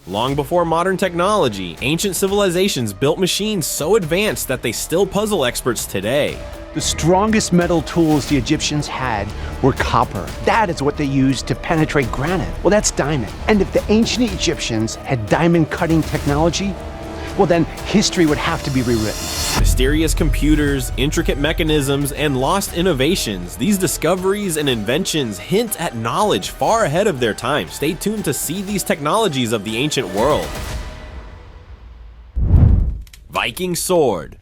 Long before modern technology, ancient civilizations built machines so advanced that they still puzzle experts today. The strongest metal tools the Egyptians had were copper. That is what they used to penetrate granite. Well, that's diamond. And if the ancient Egyptians had diamond cutting technology, well then history would have to be rewritten. Mysterious computers, intricate mechanisms, and lost innovations, these discoveries and inventions hint at knowledge far ahead of their time. Stay tuned to see these technologies of the ancient world. Viking sword.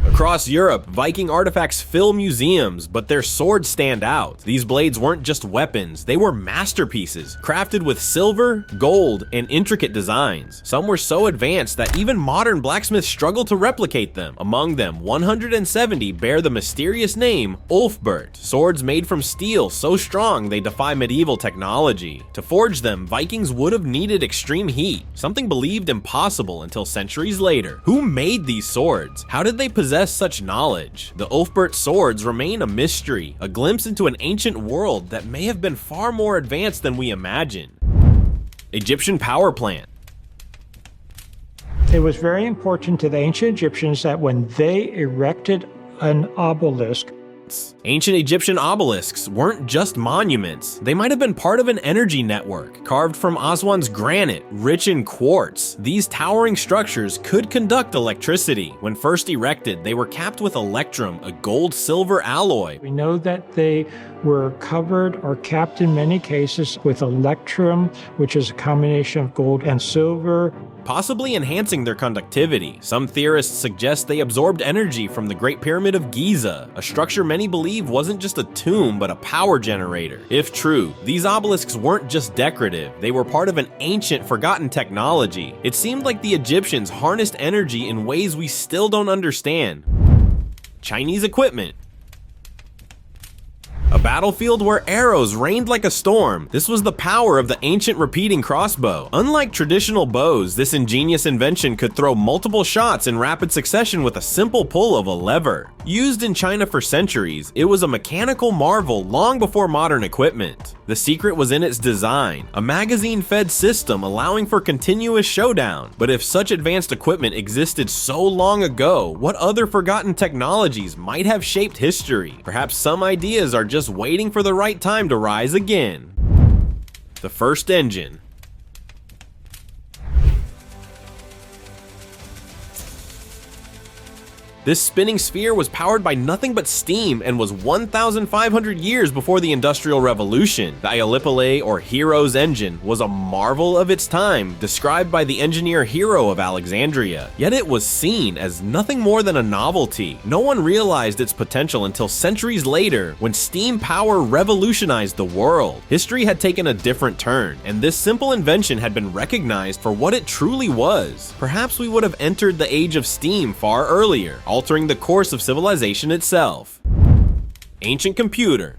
Across Europe, Viking artifacts fill museums, but their swords stand out. These blades weren't just weapons, they were masterpieces, crafted with silver, gold, and intricate designs. Some were so advanced that even modern blacksmiths struggle to replicate them. Among them, 170 bear the mysterious name Ulfbert, swords made from steel so strong they defy medieval technology. To forge them, Vikings would have needed extreme heat, something believed impossible until centuries later. Who made these swords? How did they possess such knowledge? The Ulfbert swords remain a mystery, a glimpse into an ancient world that may have been far more advanced than we imagine. Egyptian power plant. It was very important to the ancient Egyptians that when they erected an obelisk, Ancient Egyptian obelisks weren't just monuments. They might have been part of an energy network, carved from Aswan's granite, rich in quartz. These towering structures could conduct electricity. When first erected, they were capped with electrum, a gold-silver alloy. we know that they were covered or capped in many cases with electrum, which is a combination of gold and silver, possibly enhancing their conductivity. Some theorists suggest they absorbed energy from the Great Pyramid of Giza, a structure many believe wasn't just a tomb but a power generator. If true, these obelisks weren't just decorative, they were part of an ancient, forgotten technology. It seemed like the Egyptians harnessed energy in ways we still don't understand. Chinese equipment. A battlefield where arrows rained like a storm. This was the power of the ancient repeating crossbow. Unlike traditional bows, this ingenious invention could throw multiple shots in rapid succession with a simple pull of a lever. Used in China for centuries, it was a mechanical marvel long before modern equipment. The secret was in its design, a magazine-fed system allowing for continuous showdown. But if such advanced equipment existed so long ago, what other forgotten technologies might have shaped history? Perhaps some ideas are just waiting for the right time to rise again. The first engine. This spinning sphere was powered by nothing but steam and was 1,500 years before the Industrial Revolution. The Aiud or Hero's engine was a marvel of its time, described by the engineer Hero of Alexandria. Yet it was seen as nothing more than a novelty. No one realized its potential until centuries later, when steam power revolutionized the world. History had taken a different turn, and this simple invention had been recognized for what it truly was. Perhaps we would have entered the age of steam far earlier, altering the course of civilization itself. Ancient computer.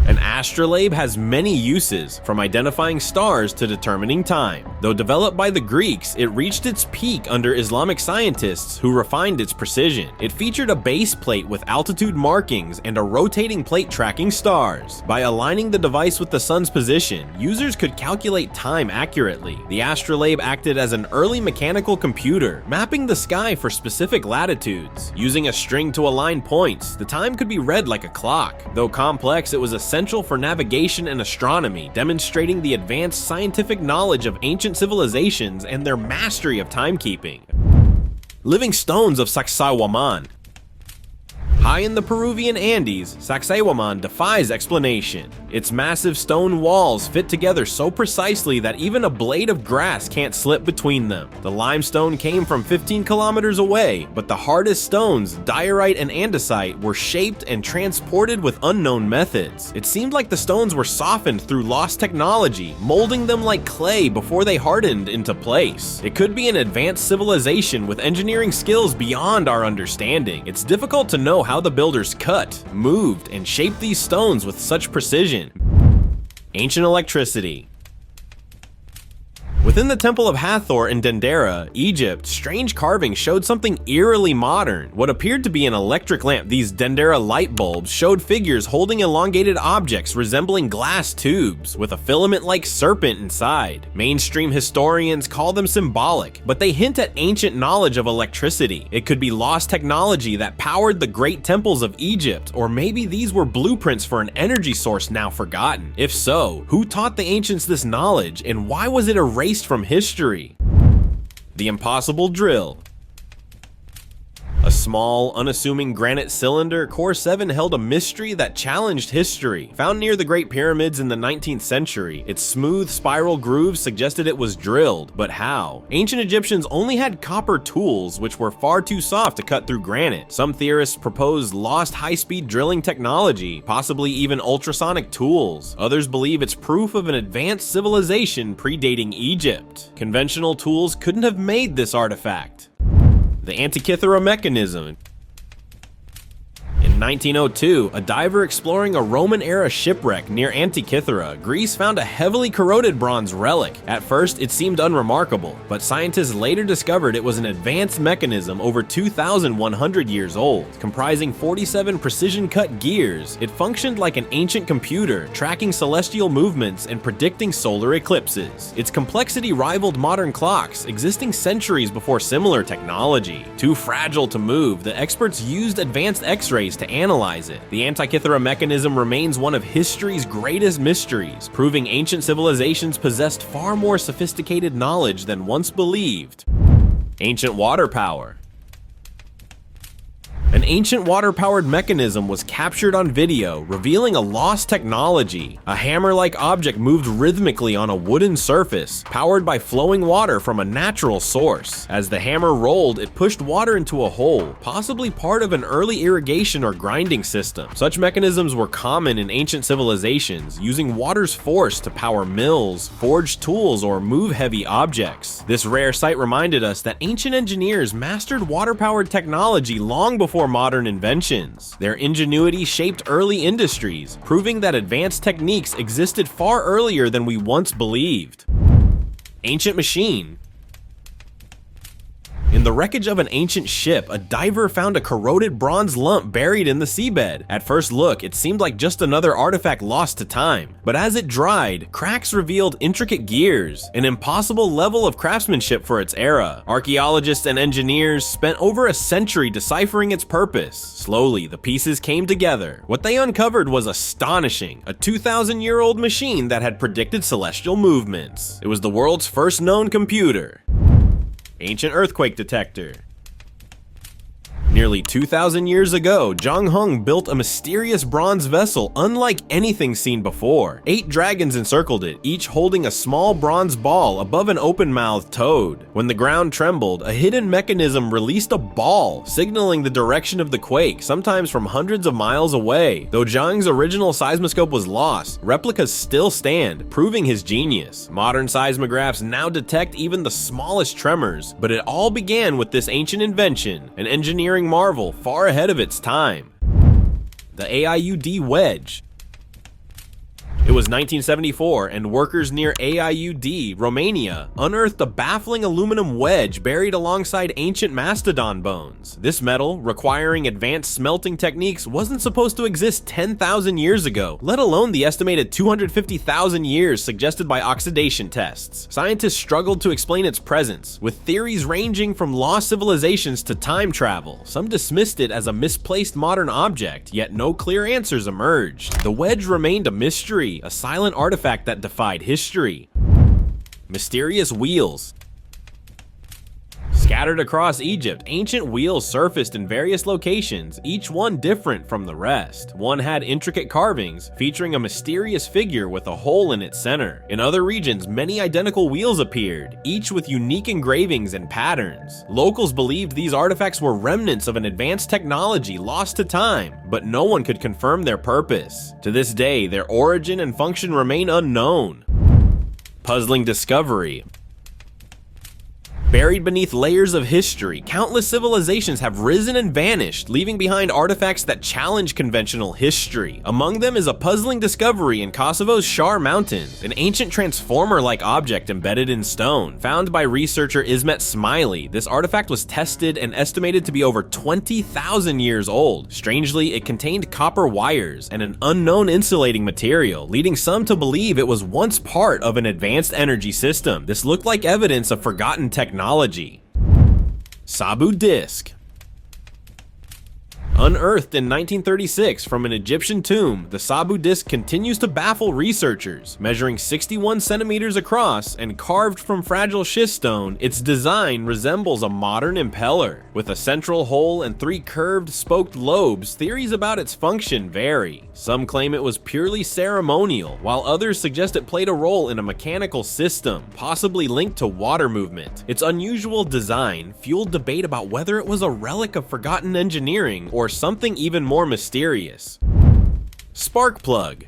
An astrolabe has many uses, from identifying stars to determining time. Though developed by the Greeks, it reached its peak under Islamic scientists who refined its precision. It featured a base plate with altitude markings and a rotating plate tracking stars. By aligning the device with the sun's position, users could calculate time accurately. The astrolabe acted as an early mechanical computer, mapping the sky for specific latitudes. Using a string to align points, the time could be read like a clock. Though complex, it was essential for navigation and astronomy, demonstrating the advanced scientific knowledge of ancient civilizations and their mastery of timekeeping. Living stones of Sacsayhuaman. High in the Peruvian Andes, Sacsayhuaman defies explanation. Its massive stone walls fit together so precisely that even a blade of grass can't slip between them. The limestone came from 15 kilometers away, but the hardest stones, diorite and andesite, were shaped and transported with unknown methods. It seemed like the stones were softened through lost technology, molding them like clay before they hardened into place. It could be an advanced civilization with engineering skills beyond our understanding. It's difficult to know how the builders cut, moved, and shaped these stones with such precision. Ancient electricity. Within the Temple of Hathor in Dendera, Egypt, strange carvings showed something eerily modern. What appeared to be an electric lamp, these Dendera light bulbs, showed figures holding elongated objects resembling glass tubes, with a filament-like serpent inside. Mainstream historians call them symbolic, but they hint at ancient knowledge of electricity. It could be lost technology that powered the great temples of Egypt, or maybe these were blueprints for an energy source now forgotten. If so, who taught the ancients this knowledge, and why was it erased from history? The impossible drill. A small, unassuming granite cylinder, Core 7 held a mystery that challenged history. Found near the Great Pyramids in the 19th century, its smooth spiral grooves suggested it was drilled, but how? Ancient Egyptians only had copper tools, which were far too soft to cut through granite. Some theorists propose lost high-speed drilling technology, possibly even ultrasonic tools. Others believe it's proof of an advanced civilization predating Egypt. Conventional tools couldn't have made this artifact. The Antikythera mechanism. In 1902, a diver exploring a Roman-era shipwreck near Antikythera, Greece, found a heavily corroded bronze relic. At first, it seemed unremarkable, but scientists later discovered it was an advanced mechanism over 2,100 years old. Comprising 47 precision-cut gears, it functioned like an ancient computer, tracking celestial movements and predicting solar eclipses. Its complexity rivaled modern clocks, existing centuries before similar technology. Too fragile to move, the experts used advanced X-rays to analyze it. The Antikythera mechanism remains one of history's greatest mysteries, proving ancient civilizations possessed far more sophisticated knowledge than once believed. Ancient water power. An ancient water-powered mechanism was captured on video, revealing a lost technology. A hammer-like object moved rhythmically on a wooden surface, powered by flowing water from a natural source. As the hammer rolled, it pushed water into a hole, possibly part of an early irrigation or grinding system. Such mechanisms were common in ancient civilizations, using water's force to power mills, forge tools, or move heavy objects. This rare sight reminded us that ancient engineers mastered water-powered technology long before modern inventions. Their ingenuity shaped early industries, proving that advanced techniques existed far earlier than we once believed. Ancient machine. In the wreckage of an ancient ship, a diver found a corroded bronze lump buried in the seabed. At first look, it seemed like just another artifact lost to time. But as it dried, cracks revealed intricate gears, an impossible level of craftsmanship for its era. Archaeologists and engineers spent over a century deciphering its purpose. Slowly, the pieces came together. What they uncovered was astonishing, a 2,000-year-old machine that had predicted celestial movements. It was the world's first known computer. Ancient earthquake detector. Nearly 2,000 years ago, Zhang built a mysterious bronze vessel unlike anything seen before. 8 dragons encircled it, each holding a small bronze ball above an open-mouthed toad. When the ground trembled, a hidden mechanism released a ball, signaling the direction of the quake, sometimes from hundreds of miles away. Though Zhang's original seismoscope was lost, replicas still stand, proving his genius. Modern seismographs now detect even the smallest tremors, but it all began with this ancient invention, an engineering marvel far ahead of its time. The Aiud wedge. It was 1974, and workers near Aiud, Romania, unearthed a baffling aluminum wedge buried alongside ancient mastodon bones. This metal, requiring advanced smelting techniques, wasn't supposed to exist 10,000 years ago, let alone the estimated 250,000 years suggested by oxidation tests. Scientists struggled to explain its presence, with theories ranging from lost civilizations to time travel. Some dismissed it as a misplaced modern object, yet no clear answers emerged. The wedge remained a mystery, a silent artifact that defied history. Mysterious wheels. Scattered across Egypt, ancient wheels surfaced in various locations, each one different from the rest. One had intricate carvings, featuring a mysterious figure with a hole in its center. In other regions, many identical wheels appeared, each with unique engravings and patterns. Locals believed these artifacts were remnants of an advanced technology lost to time, but no one could confirm their purpose. To this day, their origin and function remain unknown. Puzzling discovery. Buried beneath layers of history, countless civilizations have risen and vanished, leaving behind artifacts that challenge conventional history. Among them is a puzzling discovery in Kosovo's Shar Mountains, an ancient transformer-like object embedded in stone. Found by researcher Ismet Smiley, this artifact was tested and estimated to be over 20,000 years old. Strangely, it contained copper wires and an unknown insulating material, leading some to believe it was once part of an advanced energy system. This looked like evidence of forgotten technology. Sabu Disc. Unearthed in 1936 from an Egyptian tomb, the Sabu Disc continues to baffle researchers. Measuring 61 centimeters across and carved from fragile schistone, its design resembles a modern impeller. With a central hole and 3 curved, spoked lobes, theories about its function vary. Some claim it was purely ceremonial, while others suggest it played a role in a mechanical system, possibly linked to water movement. Its unusual design fueled debate about whether it was a relic of forgotten engineering or something even more mysterious. Spark plug.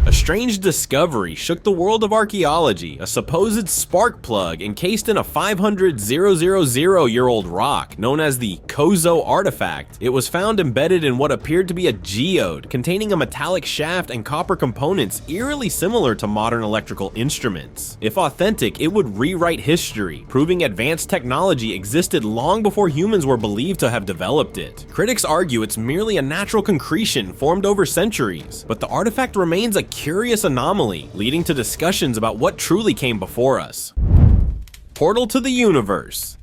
A strange discovery shook the world of archaeology, a supposed spark plug encased in a 500,000-year-old rock known as the Coso artifact. It was found embedded in what appeared to be a geode, containing a metallic shaft and copper components eerily similar to modern electrical instruments. If authentic, it would rewrite history, proving advanced technology existed long before humans were believed to have developed it. Critics argue it's merely a natural concretion formed over centuries, but the artifact remains a curious anomaly, leading to discussions about what truly came before us. Portal to the universe.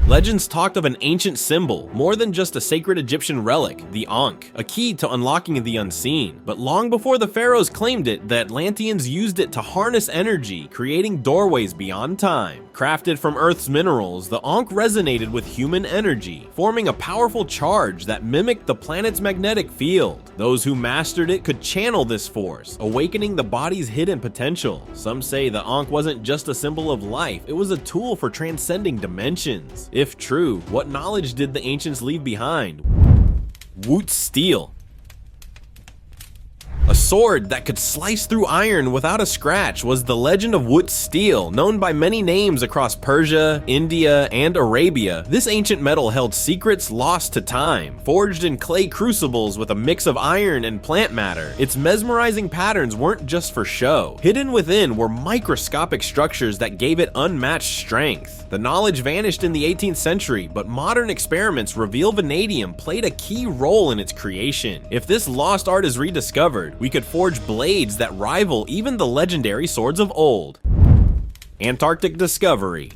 Legends talked of an ancient symbol, more than just a sacred Egyptian relic, the Ankh, a key to unlocking the unseen. But long before the pharaohs claimed it, the Atlanteans used it to harness energy, creating doorways beyond time. Crafted from Earth's minerals, the Ankh resonated with human energy, forming a powerful charge that mimicked the planet's magnetic field. Those who mastered it could channel this force, awakening the body's hidden potential. Some say the Ankh wasn't just a symbol of life, it was a tool for transcending dimensions. If true, what knowledge did the ancients leave behind? Wootz steel. A sword that could slice through iron without a scratch was the legend of Wootz steel, known by many names across Persia, India, and Arabia. This ancient metal held secrets lost to time. Forged in clay crucibles with a mix of iron and plant matter, its mesmerizing patterns weren't just for show. Hidden within were microscopic structures that gave it unmatched strength. The knowledge vanished in the 18th century, but modern experiments reveal vanadium played a key role in its creation. If this lost art is rediscovered, we could forge blades that rival even the legendary swords of old. Antarctic discovery.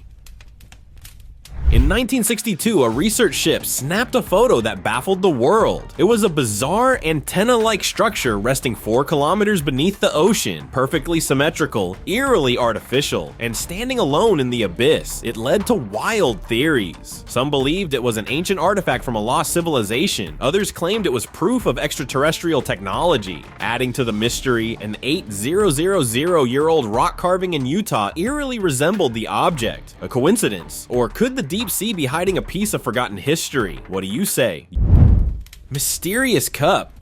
In 1962, a research ship snapped a photo that baffled the world. It was a bizarre antenna-like structure resting 4 kilometers beneath the ocean, perfectly symmetrical, eerily artificial, and standing alone in the abyss. It led to wild theories. Some believed it was an ancient artifact from a lost civilization. Others claimed it was proof of extraterrestrial technology. Adding to the mystery, an 8,000-year-old rock carving in Utah eerily resembled the object. A coincidence? Or could the deep sea be hiding a piece of forgotten history? What do you say? Mysterious cup.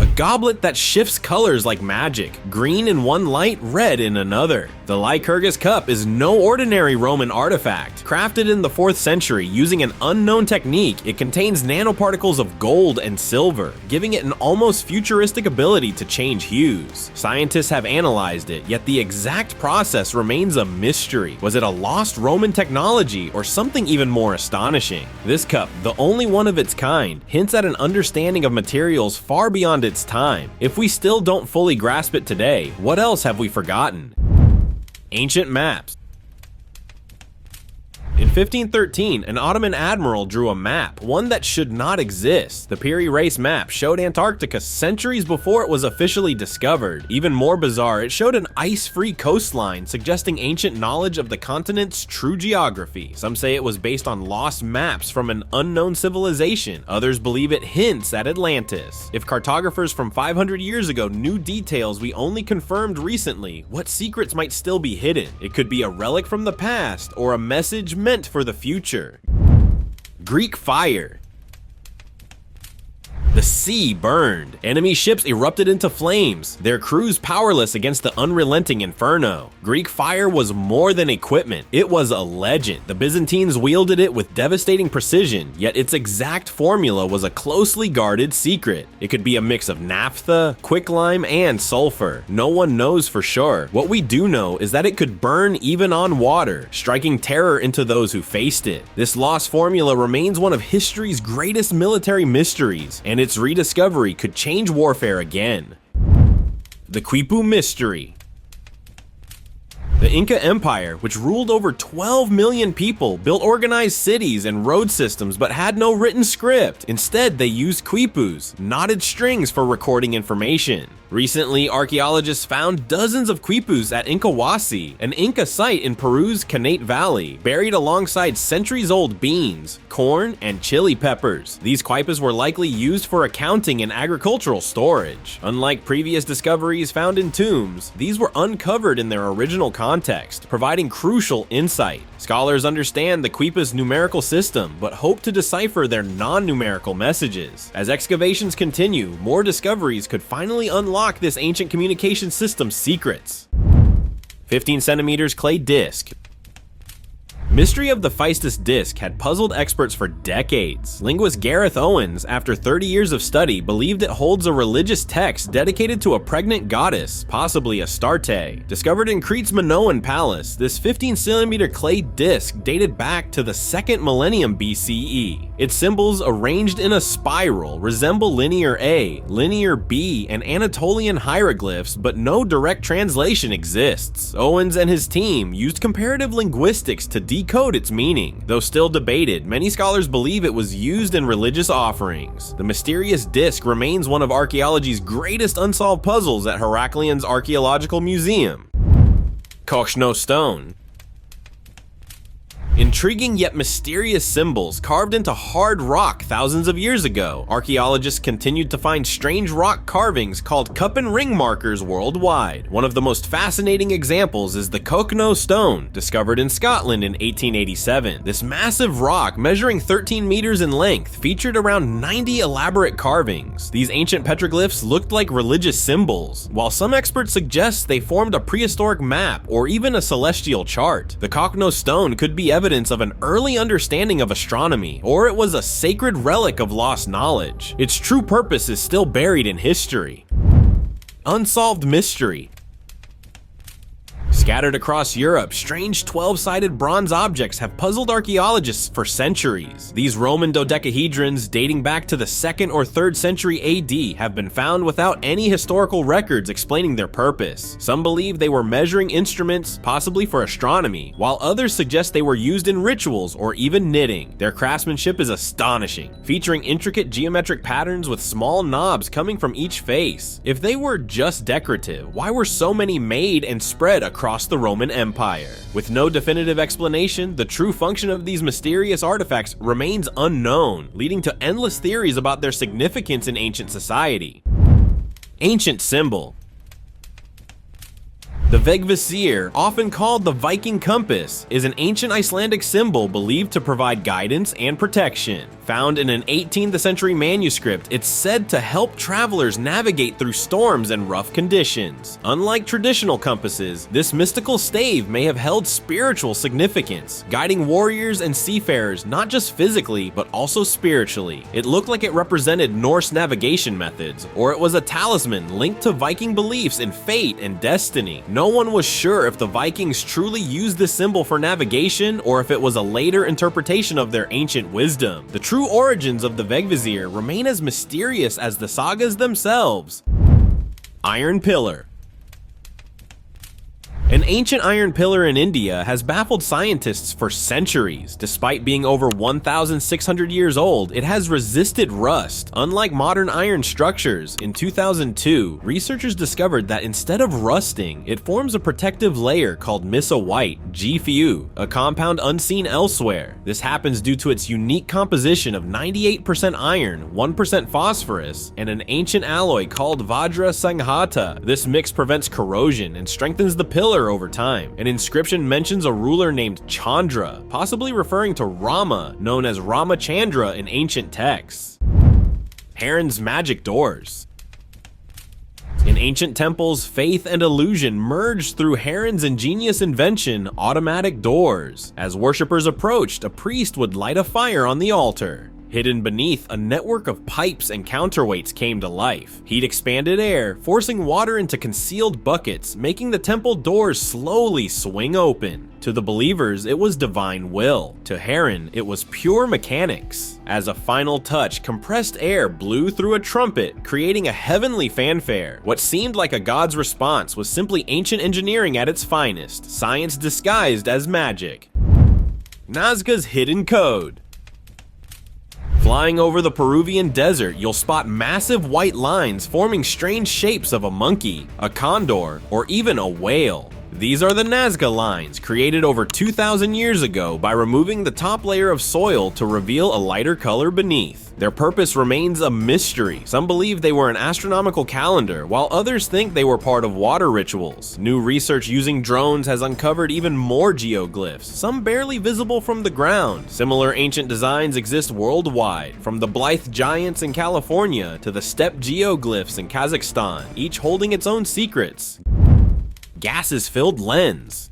A goblet that shifts colors like magic, green in one light, red in another. The Lycurgus cup is no ordinary Roman artifact. Crafted in the 4th century using an unknown technique, it contains nanoparticles of gold and silver, giving it an almost futuristic ability to change hues. Scientists have analyzed it, yet the exact process remains a mystery. Was it a lost Roman technology or something even more astonishing? This cup, the only one of its kind, hints at an understanding of materials far beyond its time. If we still don't fully grasp it today, what else have we forgotten? Ancient maps. In 1513, an Ottoman admiral drew a map, one that should not exist. The Piri Reis map showed Antarctica centuries before it was officially discovered. Even more bizarre, it showed an ice-free coastline, suggesting ancient knowledge of the continent's true geography. Some say it was based on lost maps from an unknown civilization. Others believe it hints at Atlantis. If cartographers from 500 years ago knew details we only confirmed recently, what secrets might still be hidden? It could be a relic from the past, or a message meant for the future. Greek fire. The sea burned. Enemy ships erupted into flames, their crews powerless against the unrelenting inferno. Greek fire was more than equipment, it was a legend. The Byzantines wielded it with devastating precision, yet its exact formula was a closely guarded secret. It could be a mix of naphtha, quicklime, and sulfur. No one knows for sure. What we do know is that it could burn even on water, striking terror into those who faced it. This lost formula remains one of history's greatest military mysteries, and its rediscovery could change warfare again. The Quipu Mystery. The Inca Empire, which ruled over 12 million people, built organized cities and road systems but had no written script. Instead, they used quipus, knotted strings for recording information. Recently, archaeologists found dozens of quipus at Incahuasi, an Inca site in Peru's Canate Valley, buried alongside centuries-old beans, corn, and chili peppers. These quipus were likely used for accounting and agricultural storage. Unlike previous discoveries found in tombs, these were uncovered in their original context, providing crucial insight. Scholars understand the quipus' numerical system, but hope to decipher their non-numerical messages. As excavations continue, more discoveries could finally unlock this ancient communication system's secrets. 15 centimeters clay disc. Mystery of the Phaistos Disc had puzzled experts for decades. Linguist Gareth Owens, after 30 years of study, believed it holds a religious text dedicated to a pregnant goddess, possibly Astarte. Discovered in Crete's Minoan Palace, this 15-centimeter clay disc dated back to the 2nd millennium BCE. Its symbols, arranged in a spiral, resemble linear A, linear B, and Anatolian hieroglyphs, but no direct translation exists. Owens and his team used comparative linguistics to decode its meaning. Though still debated, many scholars believe it was used in religious offerings. The mysterious disc remains one of archaeology's greatest unsolved puzzles at Herakleon's Archaeological Museum. Cochno stone. Intriguing yet mysterious symbols carved into hard rock thousands of years ago. Archaeologists continued to find strange rock carvings called cup and ring markers worldwide. One of the most fascinating examples is the Cochno stone, discovered in Scotland in 1887. This massive rock, measuring 13 meters in length, featured around 90 elaborate carvings. These ancient petroglyphs looked like religious symbols, while some experts suggest they formed a prehistoric map or even a celestial chart. The Cochno stone could be evidence of an early understanding of astronomy, or it was a sacred relic of lost knowledge. Its true purpose is still buried in history. Unsolved mystery. Scattered across Europe, strange 12-sided bronze objects have puzzled archaeologists for centuries. These Roman dodecahedrons, dating back to the 2nd or 3rd century AD, have been found without any historical records explaining their purpose. Some believe they were measuring instruments, possibly for astronomy, while others suggest they were used in rituals or even knitting. Their craftsmanship is astonishing, featuring intricate geometric patterns with small knobs coming from each face. If they were just decorative, why were so many made and spread across the Roman Empire? With no definitive explanation, the true function of these mysterious artifacts remains unknown, leading to endless theories about their significance in ancient society. Ancient symbol. The Vegvisir, often called the Viking compass, is an ancient Icelandic symbol believed to provide guidance and protection. Found in an 18th century manuscript, it's said to help travelers navigate through storms and rough conditions. Unlike traditional compasses, this mystical stave may have held spiritual significance, guiding warriors and seafarers not just physically, but also spiritually. It looked like it represented Norse navigation methods, or it was a talisman linked to Viking beliefs in fate and destiny. No one was sure if the Vikings truly used this symbol for navigation or if it was a later interpretation of their ancient wisdom. The true origins of the Vegvisir remain as mysterious as the sagas themselves. Iron pillar. An ancient iron pillar in India has baffled scientists for centuries. Despite being over 1,600 years old, it has resisted rust. Unlike modern iron structures, in 2002, researchers discovered that instead of rusting, it forms a protective layer called Missa white, GFU, a compound unseen elsewhere. This happens due to its unique composition of 98% iron, 1% phosphorus, and an ancient alloy called Vajra Sanghata. This mix prevents corrosion and strengthens the pillar over time. An inscription mentions a ruler named Chandra, possibly referring to Rama, known as Ramachandra in ancient texts. Heron's magic doors. In ancient temples, faith and illusion merged through Heron's ingenious invention, automatic doors. As worshippers approached, a priest would light a fire on the altar. Hidden beneath, a network of pipes and counterweights came to life. Heat expanded air, forcing water into concealed buckets, making the temple doors slowly swing open. To the believers, it was divine will. To Heron, it was pure mechanics. As a final touch, compressed air blew through a trumpet, creating a heavenly fanfare. What seemed like a god's response was simply ancient engineering at its finest, science disguised as magic. Nazca's hidden code. Flying over the Peruvian desert, you'll spot massive white lines forming strange shapes of a monkey, a condor, or even a whale. These are the Nazca Lines, created over 2,000 years ago by removing the top layer of soil to reveal a lighter color beneath. Their purpose remains a mystery. Some believe they were an astronomical calendar, while others think they were part of water rituals. New research using drones has uncovered even more geoglyphs, some barely visible from the ground. Similar ancient designs exist worldwide, from the Blythe Giants in California to the steppe geoglyphs in Kazakhstan, each holding its own secrets. Gases-filled lens.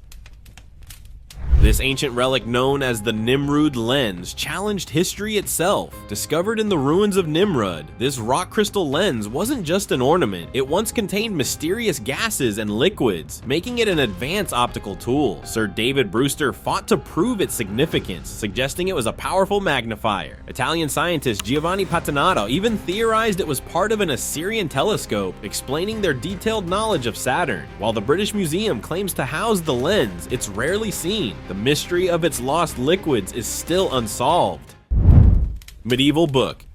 This ancient relic known as the Nimrud lens challenged history itself. Discovered in the ruins of Nimrud, this rock crystal lens wasn't just an ornament, it once contained mysterious gases and liquids, making it an advanced optical tool. Sir David Brewster fought to prove its significance, suggesting it was a powerful magnifier. Italian scientist Giovanni Patinato even theorized it was part of an Assyrian telescope, explaining their detailed knowledge of Saturn. While the British Museum claims to house the lens, it's rarely seen. The mystery of its lost liquids is still unsolved. Medieval book.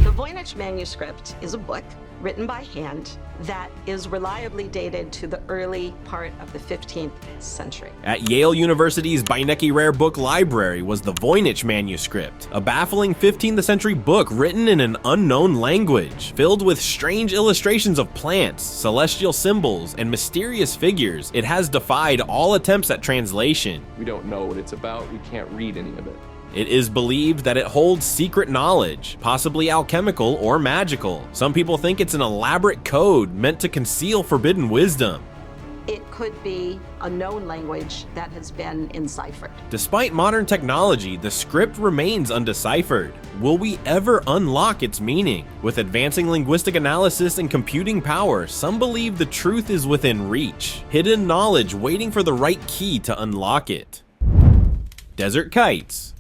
The Voynich manuscript is a book written by hand that is reliably dated to the early part of the 15th century. At Yale University's Beinecke Rare Book Library was the Voynich manuscript, a baffling 15th century book written in an unknown language, filled with strange illustrations of plants, celestial symbols, and mysterious figures. It has defied all attempts at translation. We don't know what it's about, we can't read any of it. It is believed that it holds secret knowledge, possibly alchemical or magical. Some people think it's an elaborate code meant to conceal forbidden wisdom. It could be a known language that has been enciphered. Despite modern technology, the script remains undeciphered. Will we ever unlock its meaning? With advancing linguistic analysis and computing power, some believe the truth is within reach, hidden knowledge waiting for the right key to unlock it. Desert kites.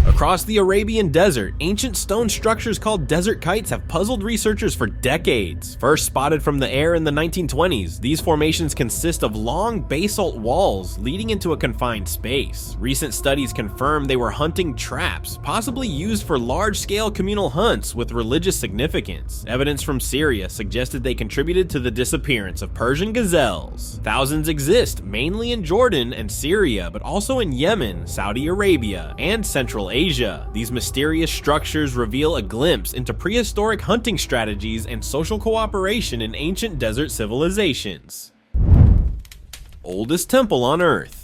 Across the Arabian desert, ancient stone structures called desert kites have puzzled researchers for decades. First spotted from the air in the 1920s, these formations consist of long basalt walls leading into a confined space. Recent studies confirm they were hunting traps, possibly used for large-scale communal hunts with religious significance. Evidence from Syria suggested they contributed to the disappearance of Persian gazelles. Thousands exist, mainly in Jordan and Syria, but also in Yemen, Saudi Arabia, and Central Asia. These mysterious structures reveal a glimpse into prehistoric hunting strategies and social cooperation in ancient desert civilizations. Oldest temple on Earth.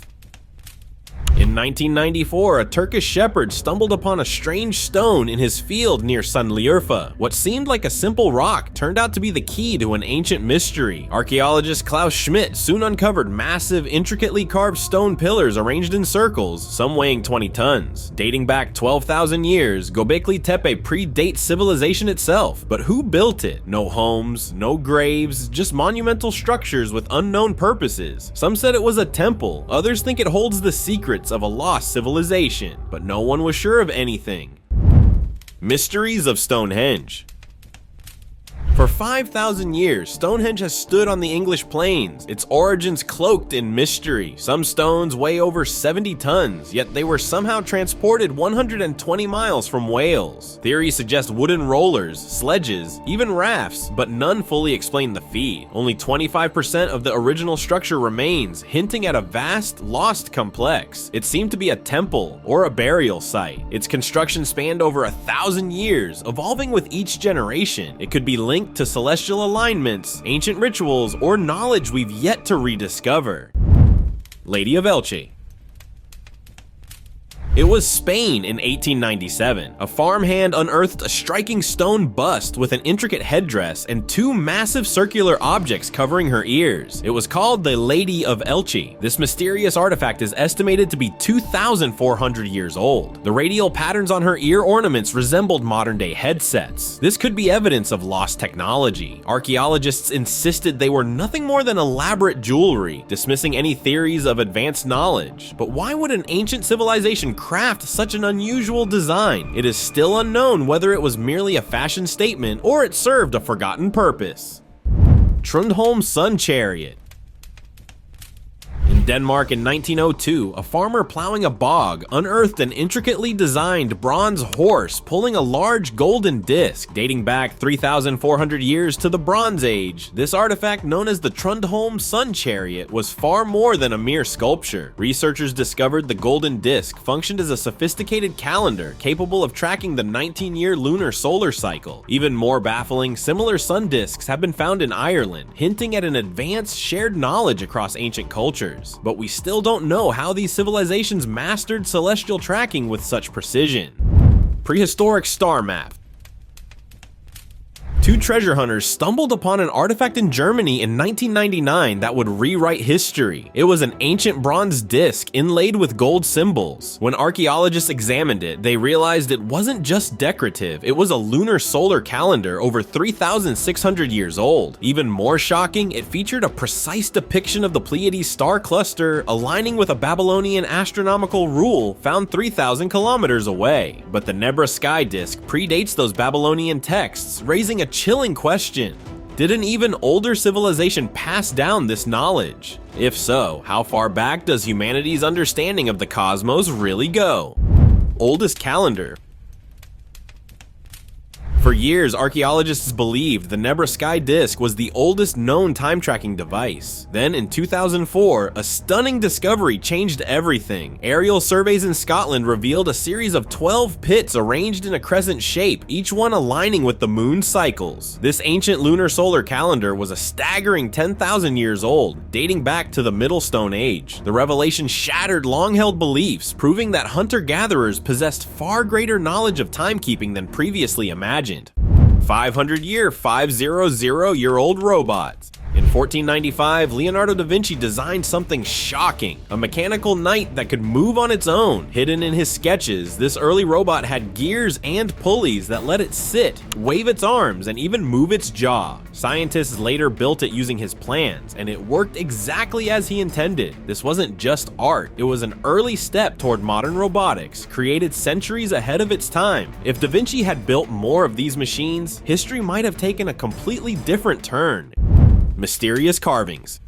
In 1994, a Turkish shepherd stumbled upon a strange stone in his field near Şanlıurfa. What seemed like a simple rock turned out to be the key to an ancient mystery. Archaeologist Klaus Schmidt soon uncovered massive, intricately carved stone pillars arranged in circles, some weighing 20 tons. Dating back 12,000 years, Göbekli Tepe predates civilization itself. But who built it? No homes, no graves, just monumental structures with unknown purposes. Some said it was a temple, others think it holds the secrets of a lost civilization, but no one was sure of anything. Mysteries of Stonehenge. For 5,000 years, Stonehenge has stood on the English plains, its origins cloaked in mystery. Some stones weigh over 70 tons, yet they were somehow transported 120 miles from Wales. Theories suggest wooden rollers, sledges, even rafts, but none fully explain the feat. Only 25% of the original structure remains, hinting at a vast, lost complex. It seemed to be a temple or a burial site. Its construction spanned over 1,000 years, evolving with each generation. It could be linked to celestial alignments, ancient rituals, or knowledge we've yet to rediscover. Lady of Elche. It was Spain in 1897. A farmhand unearthed a striking stone bust with an intricate headdress and two massive circular objects covering her ears. It was called the Lady of Elche. This mysterious artifact is estimated to be 2,400 years old. The radial patterns on her ear ornaments resembled modern-day headsets. This could be evidence of lost technology. Archaeologists insisted they were nothing more than elaborate jewelry, dismissing any theories of advanced knowledge. But why would an ancient civilization craft such an unusual design? It is still unknown whether it was merely a fashion statement or it served a forgotten purpose. Trundholm Sun Chariot. In Denmark in 1902, a farmer plowing a bog unearthed an intricately designed bronze horse pulling a large golden disc dating back 3,400 years to the Bronze Age. This artifact, known as the Trundholm Sun Chariot, was far more than a mere sculpture. Researchers discovered the golden disc functioned as a sophisticated calendar capable of tracking the 19-year lunar solar cycle. Even more baffling, similar sun discs have been found in Ireland, hinting at an advanced shared knowledge across ancient cultures. But we still don't know how these civilizations mastered celestial tracking with such precision. Prehistoric star map. Two treasure hunters stumbled upon an artifact in Germany in 1999 that would rewrite history. It was an ancient bronze disc inlaid with gold symbols. When archaeologists examined it, they realized it wasn't just decorative, it was a lunar solar calendar over 3,600 years old. Even more shocking, it featured a precise depiction of the Pleiades star cluster aligning with a Babylonian astronomical rule found 3,000 kilometers away. But the Nebra sky disk predates those Babylonian texts, raising a chilling question. Did an even older civilization pass down this knowledge? If so, how far back does humanity's understanding of the cosmos really go? Oldest calendar. For years, archaeologists believed the Nebra sky disk was the oldest known time-tracking device. Then in 2004, a stunning discovery changed everything. Aerial surveys in Scotland revealed a series of 12 pits arranged in a crescent shape, each one aligning with the moon's cycles. This ancient lunar solar calendar was a staggering 10,000 years old, dating back to the Middle Stone Age. The revelation shattered long-held beliefs, proving that hunter-gatherers possessed far greater knowledge of timekeeping than previously imagined. 500-year-old robots. In 1495, Leonardo da Vinci designed something shocking, a mechanical knight that could move on its own. Hidden in his sketches, this early robot had gears and pulleys that let it sit, wave its arms, and even move its jaw. Scientists later built it using his plans, and it worked exactly as he intended. This wasn't just art, it was an early step toward modern robotics, created centuries ahead of its time. If da Vinci had built more of these machines, history might have taken a completely different turn. Mysterious carvings.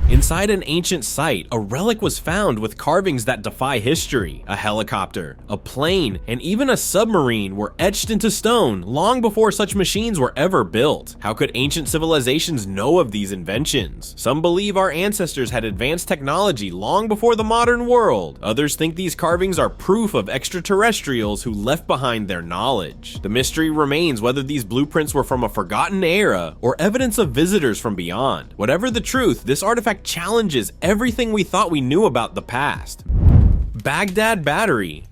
Inside an ancient site, a relic was found with carvings that defy history. A helicopter, a plane, and even a submarine were etched into stone long before such machines were ever built. How could ancient civilizations know of these inventions? Some believe our ancestors had advanced technology long before the modern world. Others think these carvings are proof of extraterrestrials who left behind their knowledge. The mystery remains whether these blueprints were from a forgotten era or evidence of visitors from beyond. Whatever the truth, this artifact challenges everything we thought we knew about the past. Baghdad Battery.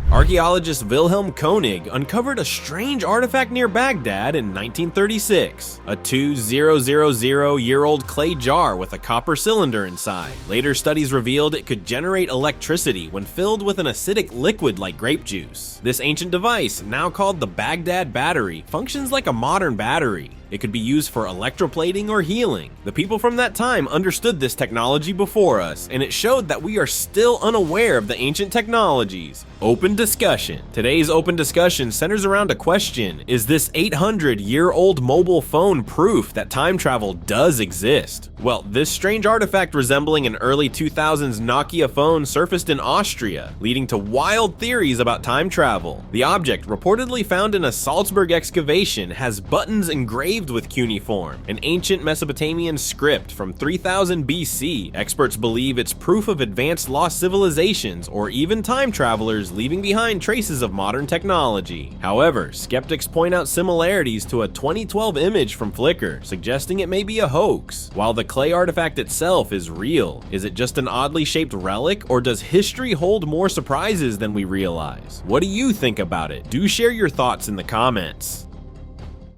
Archaeologist Wilhelm Koenig uncovered a strange artifact near Baghdad in 1936, a 2,000-year-old clay jar with a copper cylinder inside. Later studies revealed it could generate electricity when filled with an acidic liquid like grape juice. This ancient device, now called the Baghdad Battery, functions like a modern battery. It could be used for electroplating or healing. The people from that time understood this technology before us, and it showed that we are still unaware of the ancient technologies. Open discussion. Today's open discussion centers around a question: is this 800-year-old mobile phone proof that time travel does exist? Well, this strange artifact resembling an early 2000s Nokia phone surfaced in Austria, leading to wild theories about time travel. The object, reportedly found in a Salzburg excavation, has buttons engraved engraved with cuneiform, an ancient Mesopotamian script from 3000 BC. Experts believe it's proof of advanced lost civilizations or even time travelers leaving behind traces of modern technology. However, skeptics point out similarities to a 2012 image from Flickr, suggesting it may be a hoax. While the clay artifact itself is real, is it just an oddly shaped relic, or does history hold more surprises than we realize? What do you think about it? Do share your thoughts in the comments.